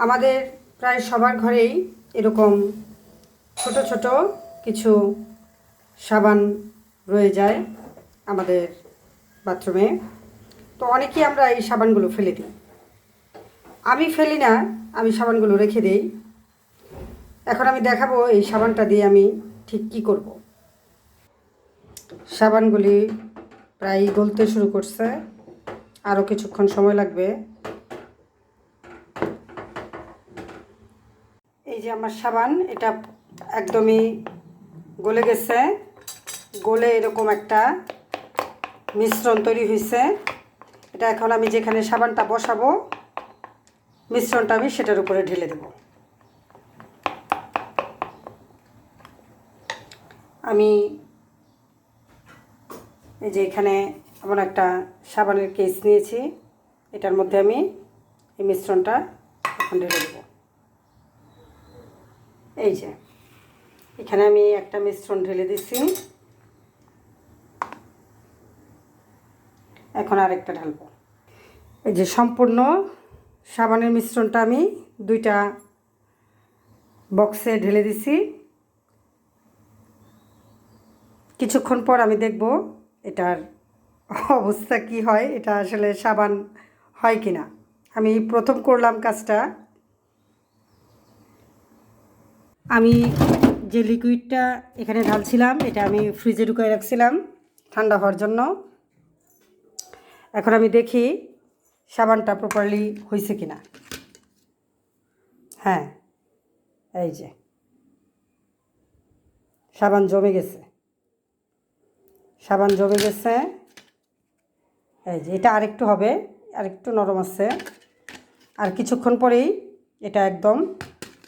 আমাদের প্রায় সবার ঘরেই এরকম ছোট ছোট কিছু সাবান রয়ে যায় আমাদের বাথরুমে। তো অনেকেই আমরা এই সাবানগুলো ফেলে দিই। আমি ফেলি না, আমি সাবানগুলো রেখে দিই। এখন আমি দেখাবো এই সাবানটা দিয়ে আমি ঠিক কী করব। সাবানগুলি প্রায় গলতে শুরু করছে, আরও কিছুক্ষণ সময় লাগবে। এই যে আমার সাবান, এটা একদমই গলে গেছে। গলে এরকম একটা মিশ্রণ তৈরি হয়েছে। এটা এখন আমি যেখানে সাবানটা বসাবো, মিশ্রণটা আমি সেটার উপরে ঢেলে দেব। আমি এই যে এখানে এমন একটা সাবানের কেস নিয়েছি, এটার মধ্যে আমি এই মিশ্রণটা এখন ঢেলে দেব। এই যে এখানে আমি একটা মিশ্রণ ঢেলে দিচ্ছি, এখন আরেকটা ঢালবো। এই যে সম্পূর্ণ সাবানের মিশ্রণটা আমি দুইটা বক্সে ঢেলে দিছি। কিছুক্ষণ পর আমি দেখব এটার অবস্থা কি হয়, এটা আসলে সাবান হয় কি না। আমি প্রথম করলাম কাজটা। আমি যে লিকুইডটা এখানে ঢালছিলাম, এটা আমি ফ্রিজে ঢুকিয়ে রাখছিলাম ঠান্ডা হওয়ার জন্য। এখন আমি দেখি সাবানটা প্রপারলি হয়েছে কি না। হ্যাঁ, এই যে সাবান জমে গেছে, সাবান জমে গেছে। এই যে এটা আরেকটু হবে, আরেকটু নরম আছে। আর কিছুক্ষণ পরেই এটা একদম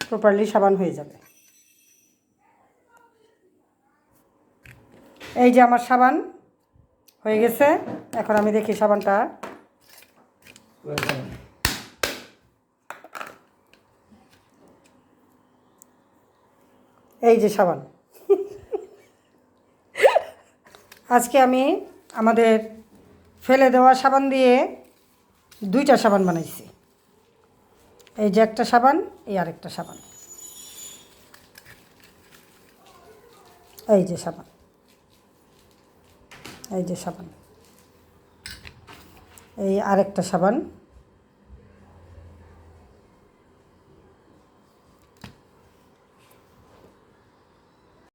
প্রপারলি সাবান হয়ে যাবে। এই যে আমার সাবান হয়ে গেছে। এখন আমি দেখি সাবানটা। এই যে সাবান। আজকে আমি আমাদের ফেলে দেওয়া সাবান দিয়ে দুইটা সাবান বানাইছি। এই যে একটা সাবান, এই আরেকটা সাবান। এই যে সাবান, এই যে সাবান, এই আরেকটা সাবান।